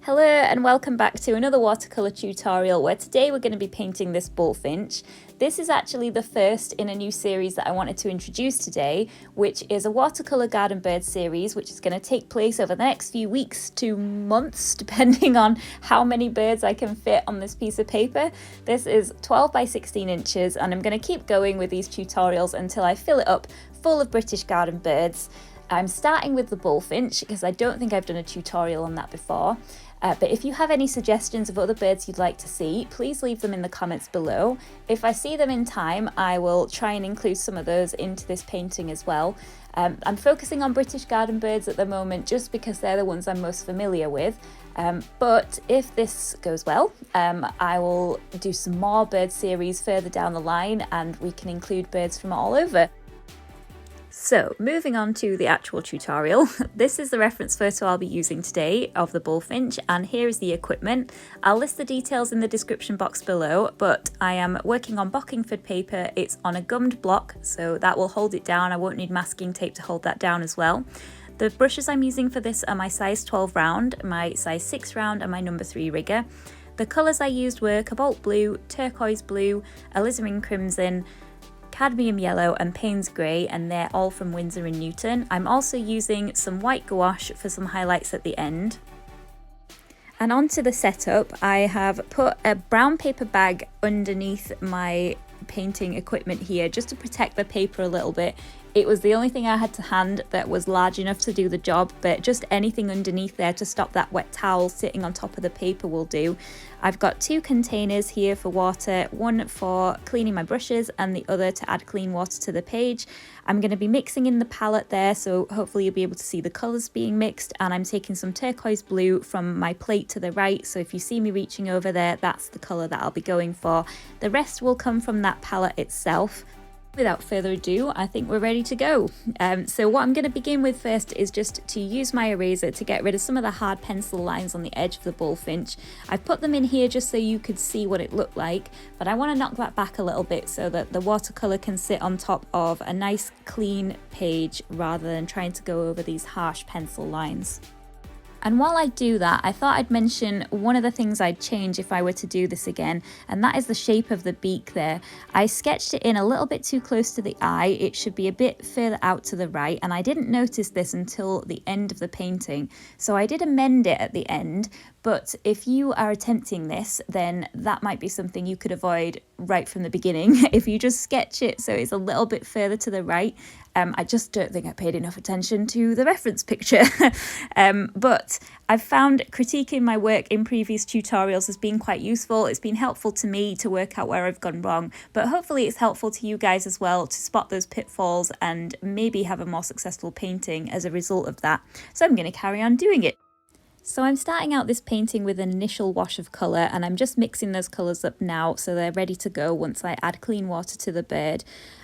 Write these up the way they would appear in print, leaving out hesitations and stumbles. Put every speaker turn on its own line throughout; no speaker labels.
Hello and welcome back to another watercolour tutorial where today we're going to be painting this Bullfinch. This is actually the first in a new series that I wanted to introduce today, which is a Watercolour Garden Bird Series, which is going to take place over the next few weeks to months, depending on how many birds I can fit on this piece of paper. This is 12 by 16 inches and I'm going to keep going with these tutorials until I fill it up full of British garden birds. I'm starting with the Bullfinch because I don't think I've done a tutorial on that before. But if you have any suggestions of other birds you'd like to see, please leave them in the comments below. If I see them in time, I will try and include some of those into this painting as well. I'm focusing on British garden birds at the moment just because they're the ones I'm most familiar with. But if this goes well, I will do some more bird series further down the line and we can include birds from all over. So moving on to the actual tutorial, this is the reference photo I'll be using today of the Bullfinch, and here is the equipment. I'll list the details in the description box below, but I am working on Bockingford paper. It's on a gummed block, so that will hold it down. I won't need masking tape to hold that down as well. The brushes I'm using for this are my size 12 round, my size 6 round and my number 3 rigger. The colours I used were Cobalt Blue, Turquoise Blue, Alizarin Crimson, Cadmium Yellow and Payne's Grey, and they're all from Windsor and Newton. I'm also using some white gouache for some highlights at the end. And onto the setup, I have put a brown paper bag underneath my painting equipment here just to protect the paper a little bit. It was the only thing I had to hand that was large enough to do the job, but just anything underneath there to stop that wet towel sitting on top of the paper will do. I've got 2 containers here for water, one for cleaning my brushes and the other to add clean water to the page. I'm going to be mixing in the palette there, so hopefully you'll be able to see the colours being mixed, and I'm taking some turquoise blue from my plate to the right, so if you see me reaching over there, that's the colour that I'll be going for. The rest will come from that palette itself. Without further ado, I think we're ready to go. So what I'm going to begin with first is just to use my eraser to get rid of some of the hard pencil lines on the edge of the Bullfinch. I've put them in here just so you could see what it looked like, but I want to knock that back a little bit so that the watercolour can sit on top of a nice clean page rather than trying to go over these harsh pencil lines. And while I do that, I thought I'd mention one of the things I'd change if I were to do this again, and that is the shape of the beak there. I sketched it in a little bit too close to the eye. It should be a bit further out to the right, and I didn't notice this until the end of the painting. So I did amend it at the end, but if you are attempting this, then that might be something you could avoid right from the beginning. If you just sketch it so it's a little bit further to the right. I just don't think I paid enough attention to the reference picture. But I've found critiquing my work in previous tutorials has been quite useful. It's been helpful to me to work out where I've gone wrong, but hopefully it's helpful to you guys as well to spot those pitfalls and maybe have a more successful painting as a result of that. So I'm going to carry on doing it. So I'm starting out this painting with an initial wash of colour, and I'm just mixing those colours up now so they're ready to go once I add clean water to the bird.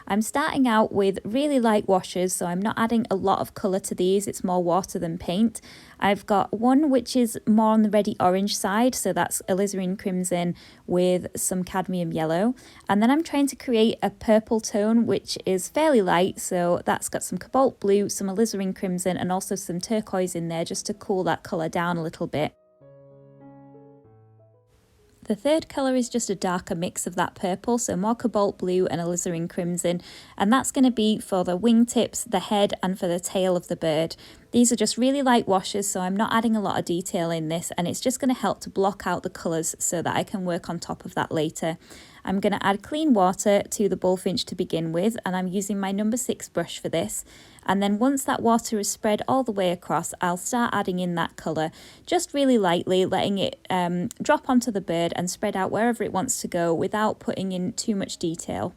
I'm starting out with really light washes, so I'm not adding a lot of colour to these, it's more water than paint. I've got one which is more on the reddy orange side, so that's Alizarin Crimson with some Cadmium Yellow. And then I'm trying to create a purple tone which is fairly light, so that's got some Cobalt Blue, some Alizarin Crimson and also some turquoise in there just to cool that colour down a little bit. The third colour is just a darker mix of that purple, so more Cobalt Blue and Alizarin Crimson, and that's going to be for the wingtips, the head and for the tail of the bird. These are just really light washes, so I'm not adding a lot of detail in this, and it's just going to help to block out the colours so that I can work on top of that later. I'm going to add clean water to the Bullfinch to begin with, and I'm using my number 6 brush for this. And then once that water is spread all the way across, I'll start adding in that colour, just really lightly, letting it drop onto the bird and spread out wherever it wants to go without putting in too much detail.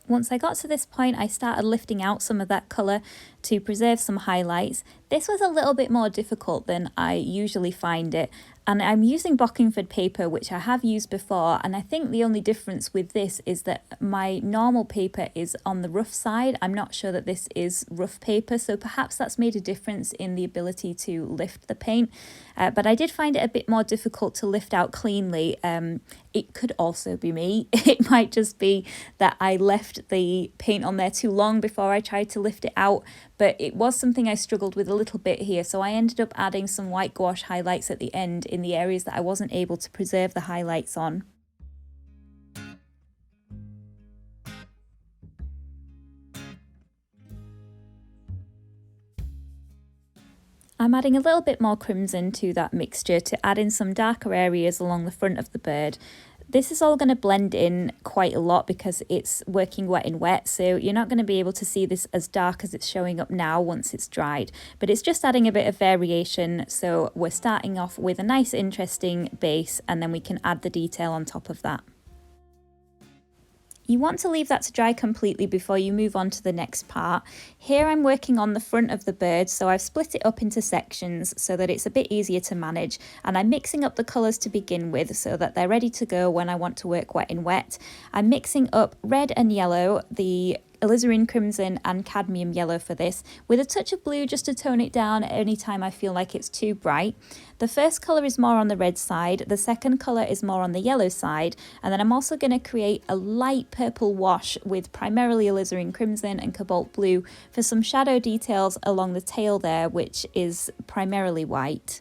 Once I got to this point, I started lifting out some of that colour to preserve some highlights. This was a little bit more difficult than I usually find it, and I'm using Bockingford paper, which I have used before, and I think the only difference with this is that my normal paper is on the rough side. I'm not sure that this is rough paper, so perhaps that's made a difference in the ability to lift the paint, but I did find it a bit more difficult to lift out cleanly. It could also be me. It might just be that I left the paint on there too long before I tried to lift it out, but it was something I struggled with a little bit here, so I ended up adding some white gouache highlights at the end in the areas that I wasn't able to preserve the highlights on. I'm adding a little bit more crimson to that mixture to add in some darker areas along the front of the bird. This is all going to blend in quite a lot because it's working wet in wet, so you're not going to be able to see this as dark as it's showing up now once it's dried, but it's just adding a bit of variation. So we're starting off with a nice interesting base, and then we can add the detail on top of that. You want to leave that to dry completely before you move on to the next part. Here I'm working on the front of the bird, so I've split it up into sections so that it's a bit easier to manage, and I'm mixing up the colours to begin with so that they're ready to go when I want to work wet in wet. I'm mixing up red and yellow, the Alizarin Crimson and Cadmium Yellow for this, with a touch of blue just to tone it down at any time I feel like it's too bright. The first colour is more on the red side, the second colour is more on the yellow side, and then I'm also going to create a light purple wash with primarily Alizarin Crimson and Cobalt Blue for some shadow details along the tail there, which is primarily white.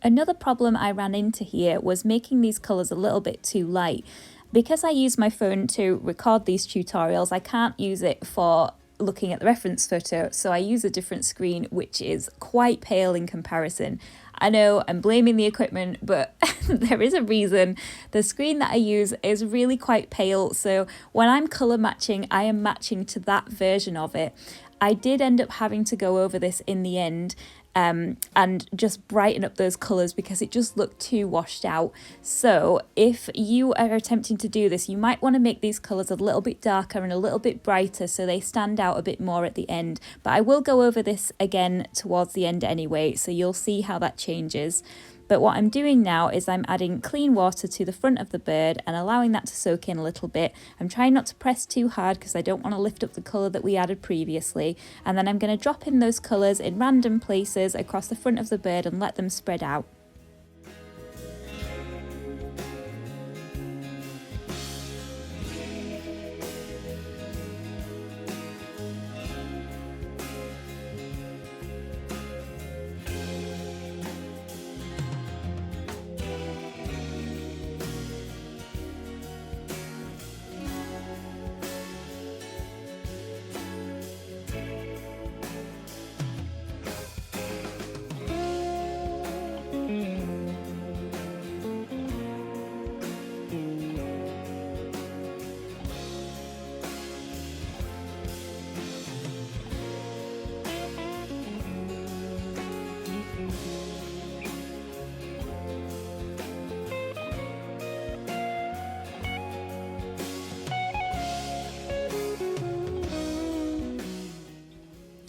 Another problem I ran into here was making these colours a little bit too light. Because I use my phone to record these tutorials, I can't use it for looking at the reference photo, so I use a different screen which is quite pale in comparison. I know I'm blaming the equipment, but there is a reason. The screen that I use is really quite pale, so when I'm colour matching, I am matching to that version of it. I did end up having to go over this in the end and just brighten up those colours because it just looked too washed out. So if you are attempting to do this, you might want to make these colours a little bit darker and a little bit brighter so they stand out a bit more at the end. But I will go over this again towards the end anyway, so you'll see how that changes. But what I'm doing now is I'm adding clean water to the front of the bird and allowing that to soak in a little bit. I'm trying not to press too hard because I don't want to lift up the colour that we added previously. And then I'm going to drop in those colours in random places across the front of the bird and let them spread out.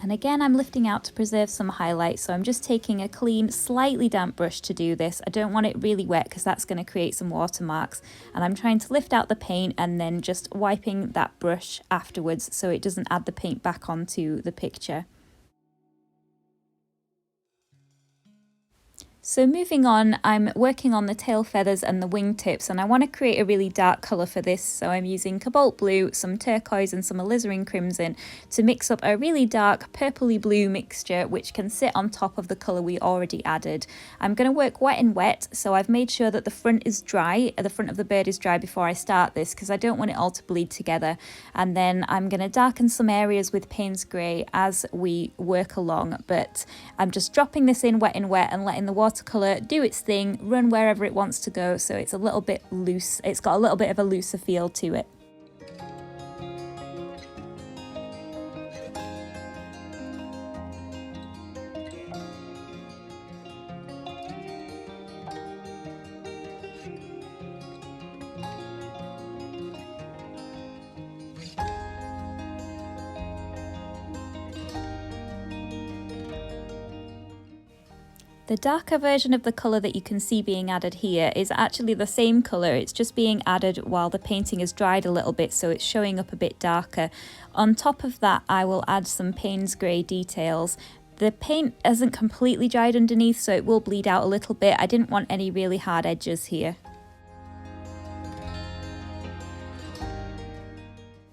And again, I'm lifting out to preserve some highlights, so I'm just taking a clean, slightly damp brush to do this. I don't want it really wet because that's going to create some watermarks. And I'm trying to lift out the paint and then just wiping that brush afterwards so it doesn't add the paint back onto the picture. So moving on, I'm working on the tail feathers and the wingtips, and I want to create a really dark colour for this, so I'm using Cobalt Blue, some turquoise and some Alizarin Crimson to mix up a really dark purpley blue mixture which can sit on top of the colour we already added. I'm going to work wet in wet, so I've made sure that the front is dry, the front of the bird is dry before I start this because I don't want it all to bleed together. And then I'm going to darken some areas with Payne's Grey as we work along, but I'm just dropping this in wet and letting the watercolour do its thing, run wherever it wants to go, so it's a little bit loose. It's got a little bit of a looser feel to it. The darker version of the colour that you can see being added here is actually the same colour, it's just being added while the painting is dried a little bit, so it's showing up a bit darker. On top of that, I will add some Payne's grey details. The paint isn't completely dried underneath, so it will bleed out a little bit. I didn't want any really hard edges here.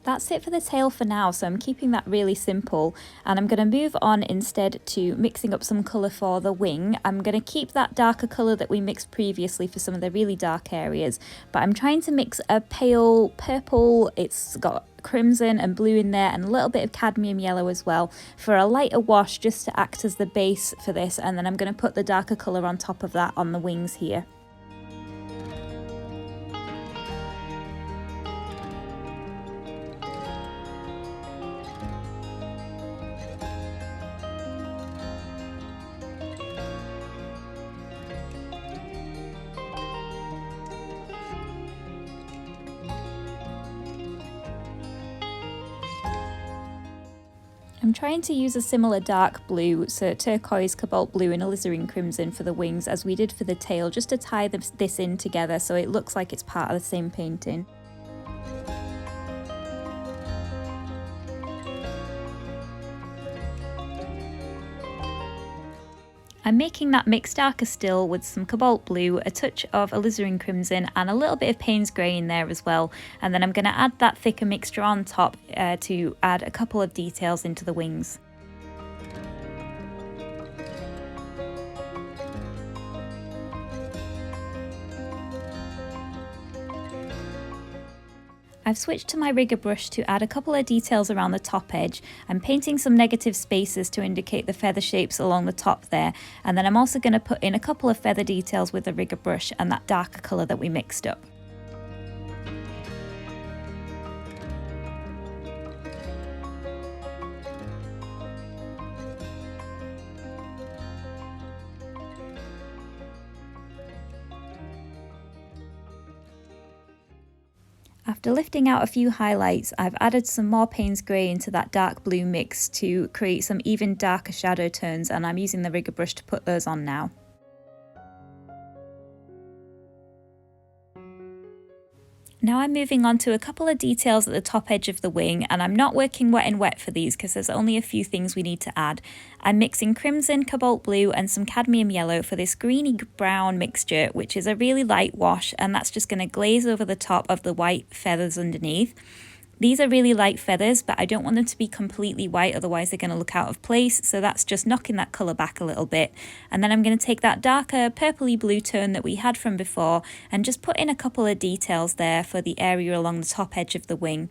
That's it for the tail for now, so I'm keeping that really simple, and I'm going to move on instead to mixing up some colour for the wing. I'm going to keep that darker colour that we mixed previously for some of the really dark areas, but I'm trying to mix a pale purple, it's got crimson and blue in there, and a little bit of cadmium yellow as well for a lighter wash, just to act as the base for this, and then I'm going to put the darker colour on top of that on the wings here. I'm trying to use a similar dark blue, so turquoise, cobalt blue and alizarin crimson for the wings as we did for the tail, just to tie this in together so it looks like it's part of the same painting. I'm making that mix darker still with some cobalt blue, a touch of alizarin crimson and a little bit of Payne's grey in there as well, and then I'm going to add that thicker mixture on top to add a couple of details into the wings. I've switched to my rigger brush to add a couple of details around the top edge. I'm painting some negative spaces to indicate the feather shapes along the top there, and then I'm also going to put in a couple of feather details with the rigger brush and that darker colour that we mixed up. After lifting out a few highlights, I've added some more Payne's grey into that dark blue mix to create some even darker shadow tones, and I'm using the rigger brush to put those on now. Now I'm moving on to a couple of details at the top edge of the wing, and I'm not working wet and wet for these because there's only a few things we need to add. I'm mixing crimson, cobalt blue and some cadmium yellow for this greeny brown mixture, which is a really light wash, and that's just going to glaze over the top of the white feathers underneath. These are really light feathers, but I don't want them to be completely white, otherwise they're going to look out of place, so that's just knocking that colour back a little bit. And then I'm going to take that darker purpley blue tone that we had from before and just put in a couple of details there for the area along the top edge of the wing.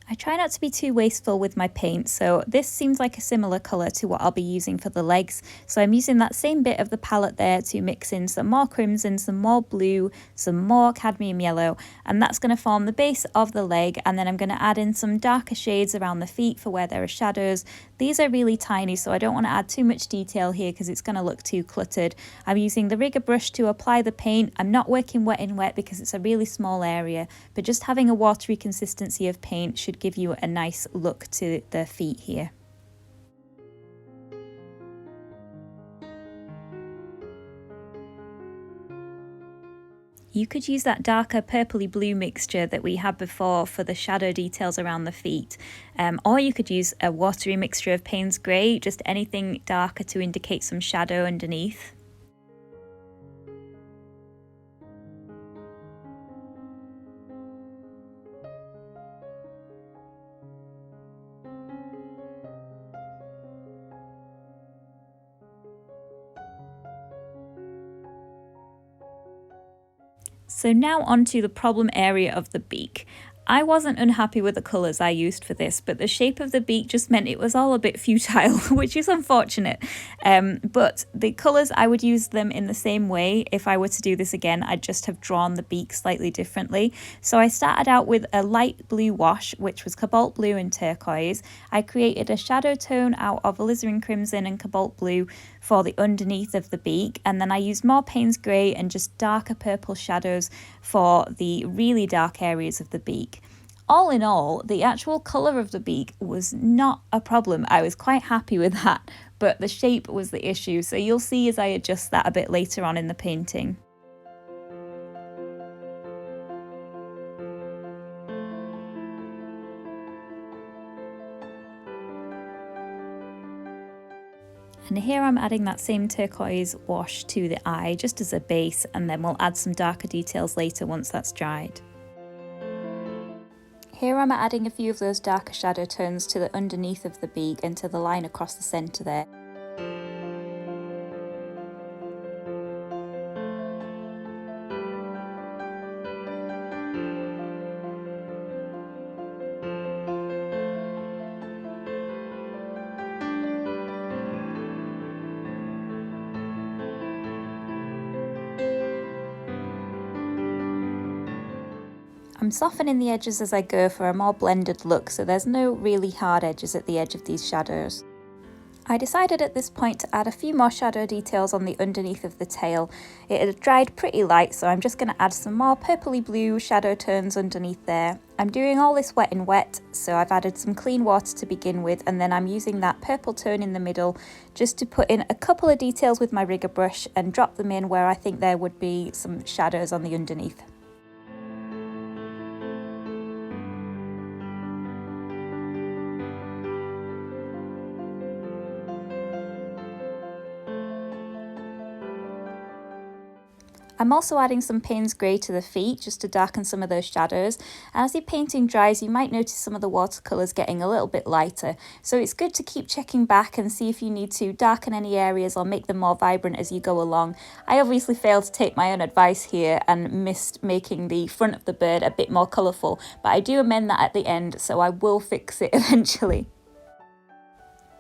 I try not to be too wasteful with my paint, so this seems like a similar colour to what I'll be using for the legs. So I'm using that same bit of the palette there to mix in some more crimson, some more blue, some more cadmium yellow, and that's going to form the base of the leg. And then I'm going to add in some darker shades around the feet for where there are shadows. These are really tiny, so I don't want to add too much detail here because it's going to look too cluttered. I'm using the rigger brush to apply the paint. I'm not working wet in wet because it's a really small area, but just having a watery consistency of paint should give you a nice look to the feet here. You could use that darker purpley blue mixture that we had before for the shadow details around the feet, or you could use a watery mixture of Payne's grey, just anything darker to indicate some shadow underneath. So now onto the problem area of the beak. I wasn't unhappy with the colours I used for this, but the shape of the beak just meant it was all a bit futile, which is unfortunate. But the colours, I would use them in the same way. If I were to do this again, I'd just have drawn the beak slightly differently. So I started out with a light blue wash, which was Cobalt Blue and Turquoise. I created a shadow tone out of Alizarin Crimson and Cobalt Blue for the underneath of the beak, and then I used more Payne's Grey and just darker purple shadows for the really dark areas of the beak. All in all, the actual colour of the beak was not a problem. I was quite happy with that, but the shape was the issue, so you'll see as I adjust that a bit later on in the painting. And here I'm adding that same turquoise wash to the eye just as a base, and then we'll add some darker details later once that's dried. Here I'm adding a few of those darker shadow tones to the underneath of the beak and to the line across the centre there. I'm softening the edges as I go for a more blended look, so there's no really hard edges at the edge of these shadows. I decided at this point to add a few more shadow details on the underneath of the tail. It had dried pretty light, so I'm just going to add some more purpley blue shadow tones underneath there. I'm doing all this wet in wet, so I've added some clean water to begin with, and then I'm using that purple tone in the middle just to put in a couple of details with my rigger brush and drop them in where I think there would be some shadows on the underneath. I'm also adding some Payne's Grey to the feet just to darken some of those shadows, and as your painting dries you might notice some of the watercolours getting a little bit lighter, so it's good to keep checking back and see if you need to darken any areas or make them more vibrant as you go along. I obviously failed to take my own advice here and missed making the front of the bird a bit more colourful, but I do amend that at the end, so I will fix it eventually.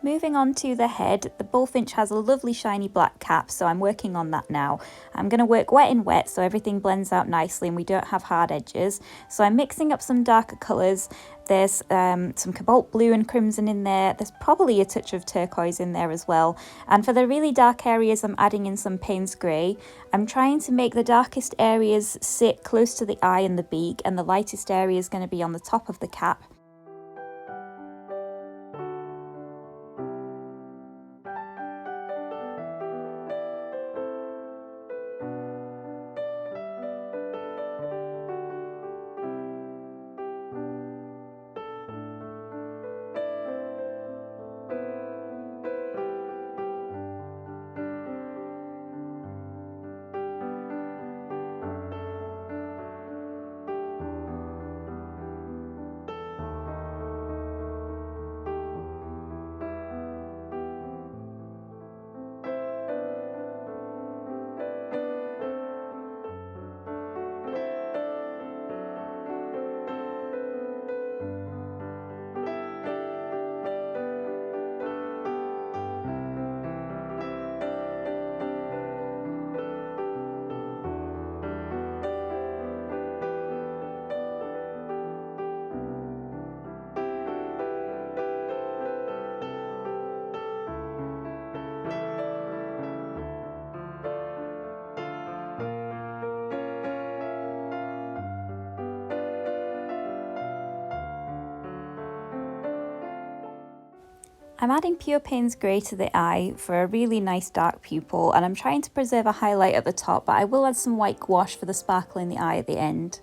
Moving on to the head, the Bullfinch has a lovely shiny black cap, so I'm working on that now. I'm going to work wet in wet so everything blends out nicely and we don't have hard edges. So I'm mixing up some darker colours. There's some Cobalt Blue and Crimson in there. There's probably a touch of turquoise in there as well. And for the really dark areas, I'm adding in some Payne's Grey. I'm trying to make the darkest areas sit close to the eye and the beak, and the lightest area is going to be on the top of the cap. I'm adding pure Payne's Grey to the eye for a really nice dark pupil, and I'm trying to preserve a highlight at the top, but I will add some white gouache for the sparkle in the eye at the end.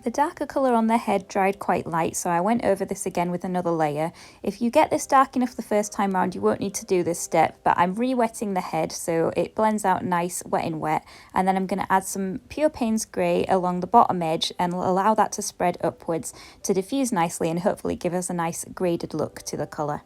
The darker colour on the head dried quite light, so I went over this again with another layer. If you get this dark enough the first time round, you won't need to do this step, but I'm re-wetting the head so it blends out nice wet in wet, and then I'm going to add some pure Payne's grey along the bottom edge and allow that to spread upwards to diffuse nicely and hopefully give us a nice graded look to the colour.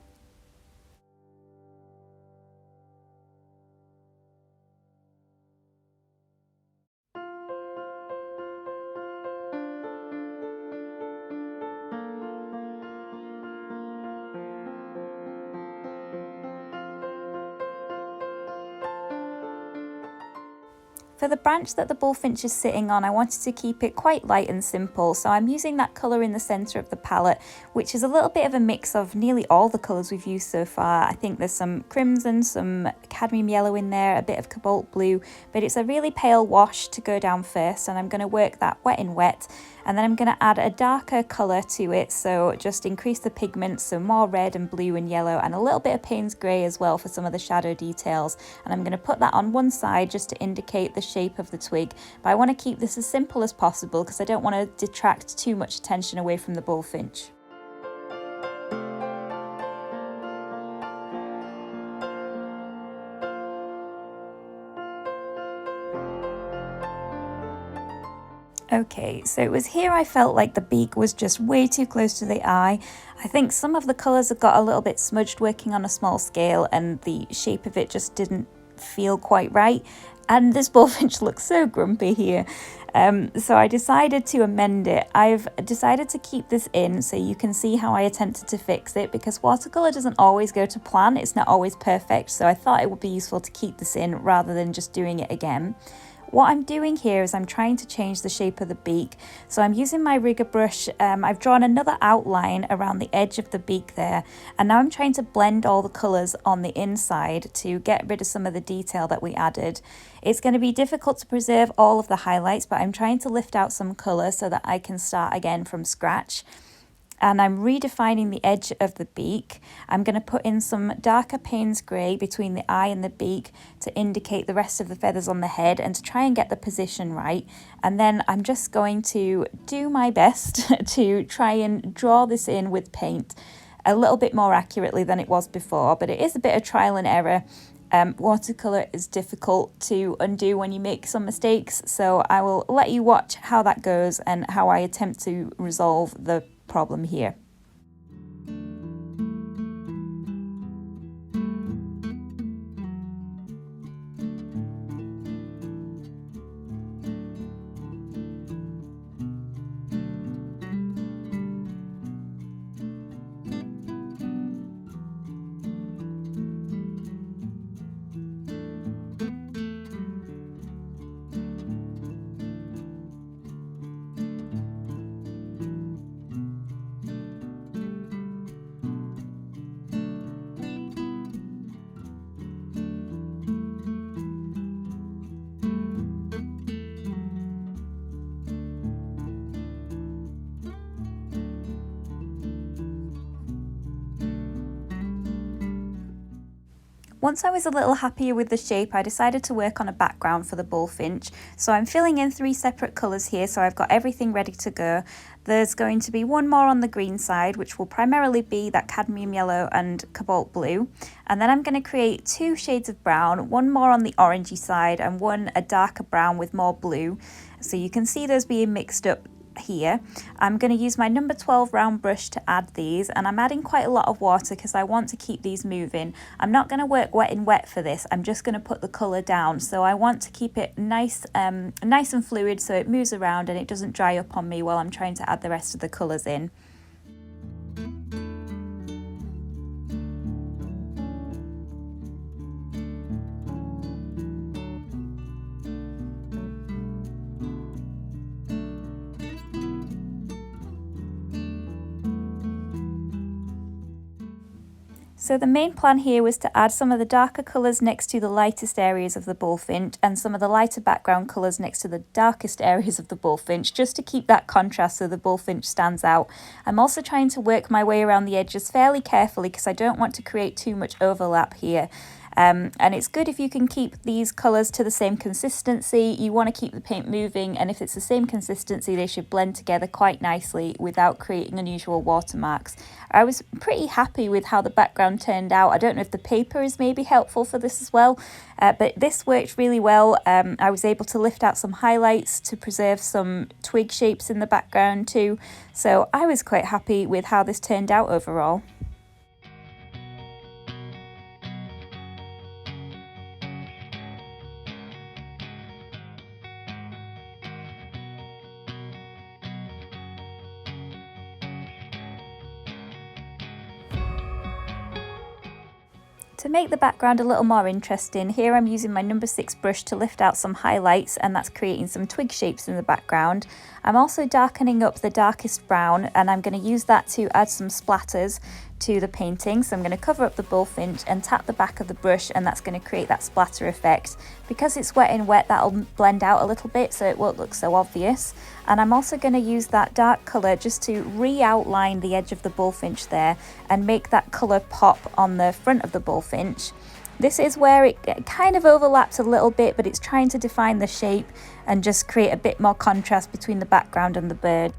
For the branch that the bullfinch is sitting on, I wanted to keep it quite light and simple, so I'm using that colour in the centre of the palette, which is a little bit of a mix of nearly all the colours we've used so far. I think there's some crimson, some cadmium yellow in there, a bit of cobalt blue, but it's a really pale wash to go down first, and I'm going to work that wet in wet, and then I'm going to add a darker colour to it, so just increase the pigments, so more red and blue and yellow, and a little bit of Payne's grey as well for some of the shadow details, and I'm going to put that on one side just to indicate the shape of the twig, but I want to keep this as simple as possible because I don't want to detract too much attention away from the bullfinch. Okay, so it was here I felt like the beak was just way too close to the eye. I think some of the colours have got a little bit smudged working on a small scale and the shape of it just didn't feel quite right. And this bullfinch looks so grumpy here. So I decided to amend it. I've decided to keep this in so you can see how I attempted to fix it, because watercolour doesn't always go to plan. It's not always perfect. So I thought it would be useful to keep this in rather than just doing it again. What I'm doing here is I'm trying to change the shape of the beak. So I'm using my rigger brush. I've drawn another outline around the edge of the beak there. And now I'm trying to blend all the colours on the inside to get rid of some of the detail that we added. It's going to be difficult to preserve all of the highlights, but I'm trying to lift out some colour so that I can start again from scratch. And I'm redefining the edge of the beak. I'm going to put in some darker Payne's grey between the eye and the beak to indicate the rest of the feathers on the head and to try and get the position right. And then I'm just going to do my best to try and draw this in with paint a little bit more accurately than it was before, but it is a bit of trial and error. Watercolour is difficult to undo when you make some mistakes, so I will let you watch how that goes and how I attempt to resolve the problem here. Once I was a little happier with the shape, I decided to work on a background for the bullfinch. So I'm filling in 3 separate colours here, so I've got everything ready to go. There's going to be one more on the green side, which will primarily be that cadmium yellow and cobalt blue. And then I'm going to create 2 shades of brown, one more on the orangey side and one a darker brown with more blue. So you can see those being mixed up here. I'm going to use my number 12 round brush to add these, and I'm adding quite a lot of water because I want to keep these moving. I'm not going to work wet in wet for this. I'm just going to put the colour down, so I want to keep it nice and fluid so it moves around and it doesn't dry up on me while I'm trying to add the rest of the colours in. So the main plan here was to add some of the darker colours next to the lightest areas of the bullfinch and some of the lighter background colours next to the darkest areas of the bullfinch, just to keep that contrast so the bullfinch stands out. I'm also trying to work my way around the edges fairly carefully because I don't want to create too much overlap here. And it's good if you can keep these colours to the same consistency. You want to keep the paint moving, and if it's the same consistency, they should blend together quite nicely without creating unusual watermarks. I was pretty happy with how the background turned out. I don't know if the paper is maybe helpful for this as well, but this worked really well. I was able to lift out some highlights to preserve some twig shapes in the background too. So I was quite happy with how this turned out overall. To make the background a little more interesting, here I'm using my number 6 brush to lift out some highlights, and that's creating some twig shapes in the background. I'm also darkening up the darkest brown, and I'm going to use that to add some splatters to the painting. So I'm going to cover up the bullfinch and tap the back of the brush, and that's going to create that splatter effect. Because it's wet in wet, that'll blend out a little bit so it won't look so obvious. And I'm also going to use that dark colour just to re-outline the edge of the bullfinch there and make that colour pop on the front of the bullfinch. This is where it kind of overlaps a little bit, but it's trying to define the shape and just create a bit more contrast between the background and the bird.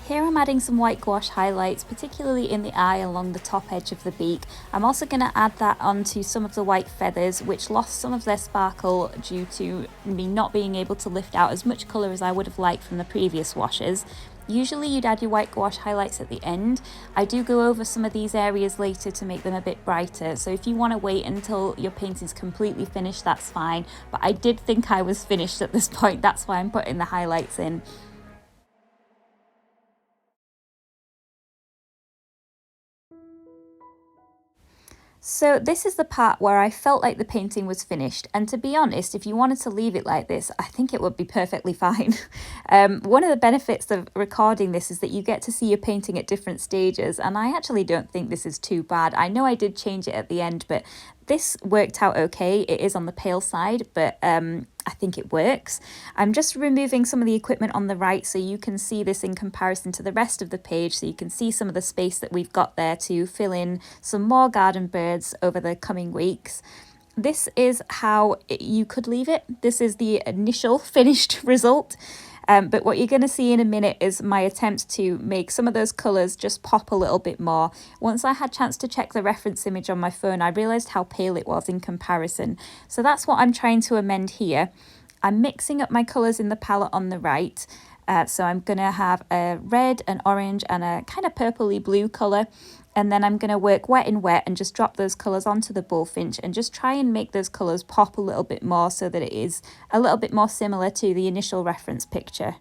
Here I'm adding some white gouache highlights, particularly in the eye along the top edge of the beak. I'm also going to add that onto some of the white feathers, which lost some of their sparkle due to me not being able to lift out as much colour as I would have liked from the previous washes. Usually you'd add your white gouache highlights at the end. I do go over some of these areas later to make them a bit brighter, so if you want to wait until your painting's completely finished, that's fine. But I did think I was finished at this point, that's why I'm putting the highlights in. So this is the part where I felt like the painting was finished, and to be honest, if you wanted to leave it like this, I think it would be perfectly fine. One of the benefits of recording this is that you get to see your painting at different stages, and I actually don't think this is too bad. I know I did change it at the end, but this worked out okay. It is on the pale side, but I think it works. I'm just removing some of the equipment on the right so you can see this in comparison to the rest of the page, so you can see some of the space that we've got there to fill in some more garden birds over the coming weeks. This is how you could leave it. This is the initial finished result. But what you're going to see in a minute is my attempt to make some of those colours just pop a little bit more. Once I had a chance to check the reference image on my phone, I realised how pale it was in comparison. So that's what I'm trying to amend here. I'm mixing up my colours in the palette on the right. So I'm going to have a red, an orange and a kind of purpley blue colour. And then I'm going to work wet in wet and just drop those colours onto the bullfinch and just try and make those colours pop a little bit more so that it is a little bit more similar to the initial reference picture.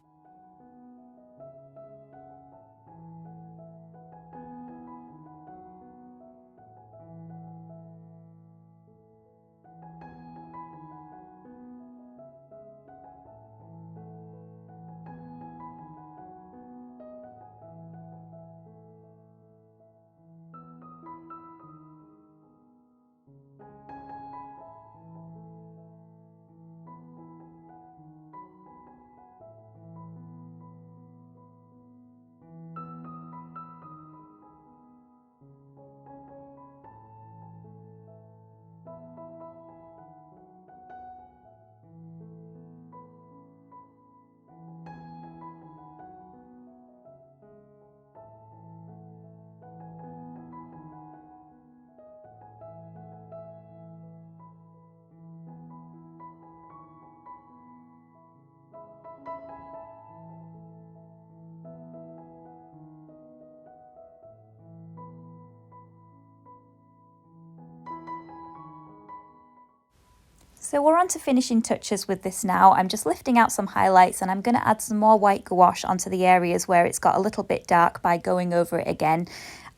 So we're on to finishing touches with this now. I'm just lifting out some highlights and I'm going to add some more white gouache onto the areas where it's got a little bit dark by going over it again.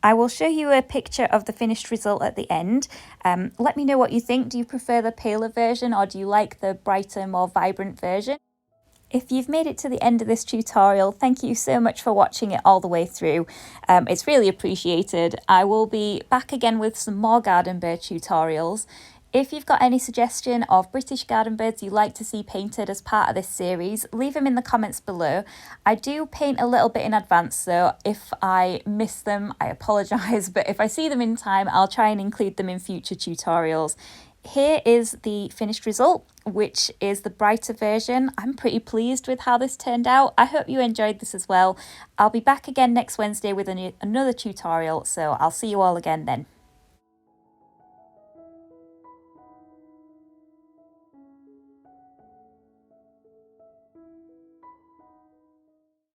I will show you a picture of the finished result at the end. Let me know what you think. Do you prefer the paler version or do you like the brighter, more vibrant version? If you've made it to the end of this tutorial, thank you so much for watching it all the way through. It's really appreciated. I will be back again with some more garden bird tutorials. If you've got any suggestion of British garden birds you'd like to see painted as part of this series, leave them in the comments below. I do paint a little bit in advance, so if I miss them, I apologise, but if I see them in time, I'll try and include them in future tutorials. Here is the finished result, which is the brighter version. I'm pretty pleased with how this turned out. I hope you enjoyed this as well. I'll be back again next Wednesday with another tutorial, so I'll see you all again then.